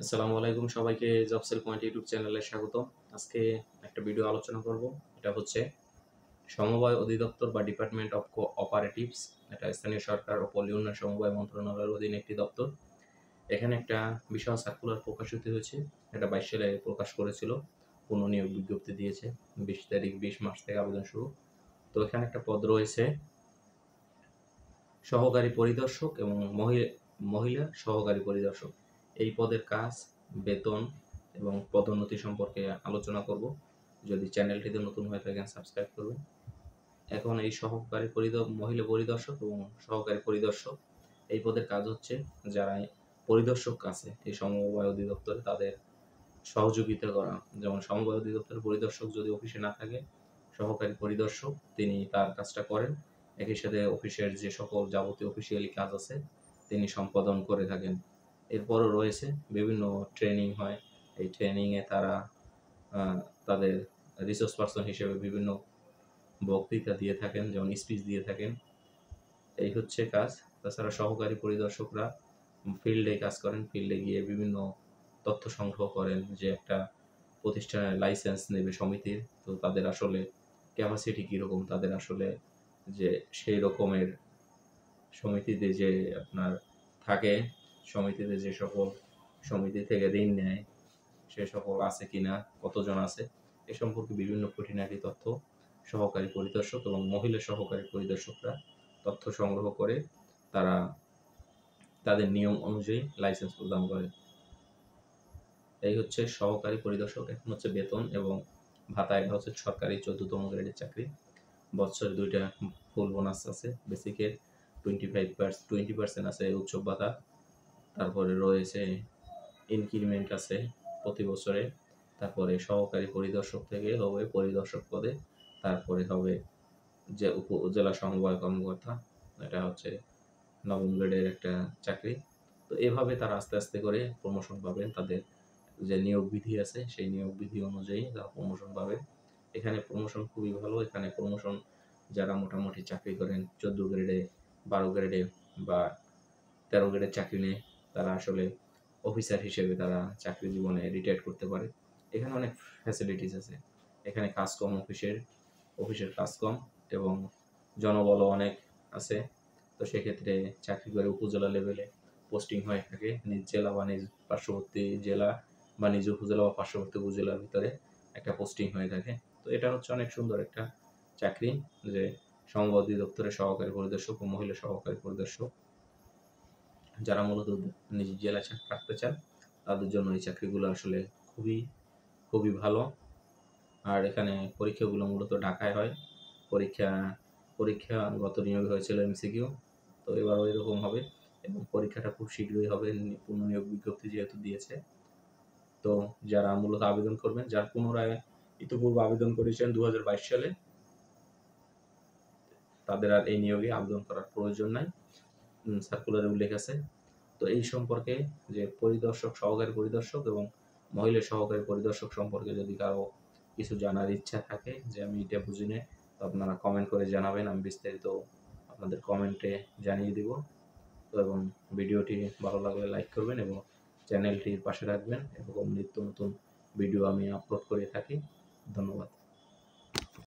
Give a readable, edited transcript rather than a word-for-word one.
আসসালামু আলাইকুম সবাইকে জবসেল পয়েন্ট ইউটিউব চ্যানেলে স্বাগত। আজকে একটা ভিডিও আলোচনা করব। এটা হচ্ছে সমবায় অধিদপ্তর বা ডিপার্টমেন্ট অফ কোঅপারেটিভস। এটা স্থানীয় সরকার ও পল্লী উন্নয়ন সমবায় মন্ত্রণালয়ের অধীনে একটি দপ্তর। এখানে একটা বিশাল সার্কুলার প্রকাশিত হয়েছে। এটা 22 সালে প্রকাশ করেছিল। পুনঃনিয়োগ বিজ্ঞপ্তি দিয়েছে 20 তারিখ 20 মাস থেকে আবেদন শুরু। তো এখানে একটা পদ রয়েছে সহকারী পরিদর্শক এবং মহিলা সহকারী পরিদর্শক। এই পদের কাজ, বেতন এবং পদোন্নতি সম্পর্কে আলোচনা করব। যদি চ্যানেলটিতে নতুন হয়ে থাকেন সাবস্ক্রাইব করবেন। এখন এই সহকারী মহিলা পরিদর্শক এবং সহকারী পরিদর্শক এই পদের কাজ হচ্ছে যারা পরিদর্শক আছে এই সমবায় অধিদপ্তরে তাদের সহযোগিতা করা। যেমন সমবায় অধিদপ্তরের পরিদর্শক যদি অফিসে না থাকে, সহকারী পরিদর্শক তিনি তার কাজটা করেন। একই সাথে অফিসের যে সকল যাবতীয় অফিসিয়ালি কাজ আছে তিনি সম্পাদন করে থাকেন। এরপরও রয়েছে বিভিন্ন ট্রেনিং হয়। এই ট্রেনিংয়ে তারা তাদের রিসোর্স পার্সন হিসেবে বিভিন্ন বক্তৃতা দিয়ে থাকেন, যেমন স্পিচ দিয়ে থাকেন। এই হচ্ছে কাজ। তাছাড়া সহকারী পরিদর্শকরা ফিল্ডে কাজ করেন, ফিল্ডে গিয়ে বিভিন্ন তথ্য সংগ্রহ করেন যে একটা প্রতিষ্ঠানের লাইসেন্স নেবে সমিতির, তো তাদের আসলে ক্যাপাসিটি কীরকম, তাদের আসলে যে সেই রকমের সমিতিতে যে আপনার থাকে, সমিতিতে যে সকল সমিতি থেকে ঋণ নেয় সে সকল আছে কিনা, কতজন আছে, এ সম্পর্কে বিভিন্ন খুঁটিনাটি তথ্য সহকারী পরিদর্শক এবং মহিলা সহকারী পরিদর্শকরা তথ্য সংগ্রহ করে তারা তাদের নিয়ম অনুযায়ী লাইসেন্স প্রদান করে। এই হচ্ছে সহকারী পরিদর্শক। এখন হচ্ছে বেতন এবং ভাতা। এটা হচ্ছে সরকারি 14তম গ্রেডের চাকরি। বছরে 2টা ফুল বোনাস আছে। বেসিকের 20% আছে উৎসব ভাতা। তারপরে রয়েছে ইনক্রিমেন্ট আছে প্রতি বছরে। তারপরে সহকারী পরিদর্শক থেকে হবে পরিদর্শক পদে, তারপরে হবে যে উপজেলা সমবায় কর্মকর্তা। এটা হচ্ছে 9ম গ্রেডের একটা চাকরি। তো এভাবে তারা আস্তে আস্তে করে প্রমোশন পাবেন। তাদের যে নিয়োগ বিধি আছে সেই নিয়োগ বিধি অনুযায়ী তারা প্রমোশন পাবে। এখানে প্রমোশন খুবই ভালো। এখানে প্রমোশন যারা মোটামুটি চাকরি করেন 14 গ্রেডে, 12 গ্রেডে বা 13 গ্রেডের চাকরি নেয়, তারা আসলে অফিসার হিসেবে তারা চাকরি জীবনে রিটায়ার করতে পারে। এখানে অনেক ফ্যাসিলিটিস আছে। এখানে কাজ কম, অফিসের কাজ কম এবং জনবলও অনেক আছে। তো সেক্ষেত্রে চাকরি করে উপজেলা লেভেলে পোস্টিং হয়ে থাকে, নিজ জেলা বা নিজ পার্শ্ববর্তী জেলা বা নিজ উপজেলা বা পার্শ্ববর্তী উপজেলার ভিতরে একটা পোস্টিং হয়ে থাকে। তো এটা হচ্ছে অনেক সুন্দর একটা চাকরি, যে সমবায় অধিদপ্তরের সহকারী পরিদর্শক ও মহিলা সহকারী পরিদর্শক যারা মূলত নিজ জেলায় চাকরি রাখতে চান তাদের জন্য এই চাকরিগুলো আসলে খুবই খুবই ভালো। আর এখানে পরীক্ষাগুলো মূলত ঢাকায় হয়। পরীক্ষা গত নিয়োগ হয়েছিল MCQ, তো এবারও এরকম হবে এবং পরীক্ষাটা খুব শীঘ্রই হবে। পুনঃনিয়োগ বিজ্ঞপ্তি যেহেতু দিয়েছে, তো যারা মূলত আবেদন করবেন, যারা পুনরায় ইতিপূর্বে আবেদন করেছেন 2022 সালে, তাদের আর এই নিয়োগে আবেদন করার প্রয়োজন নাই, সার্কুলারে উল্লেখ আছে। তো এই সম্পর্কে যে পরিদর্শক, সহকারী পরিদর্শক এবং মহিলা সহকারী পরিদর্শক সম্পর্কে যদি কারো কিছু জানার ইচ্ছা থাকে যে আমি এটা বুঝি না, তো আপনারা কমেন্ট করে জানাবেন, আমি বিস্তারিত আপনাদের কমেন্টে জানিয়ে দিব। তো এবং ভিডিওটি ভালো লাগলে লাইক করবেন এবং চ্যানেলটির পাশে রাখবেন। এরকম নিত্য নতুন ভিডিও আমি আপলোড করে থাকি। ধন্যবাদ।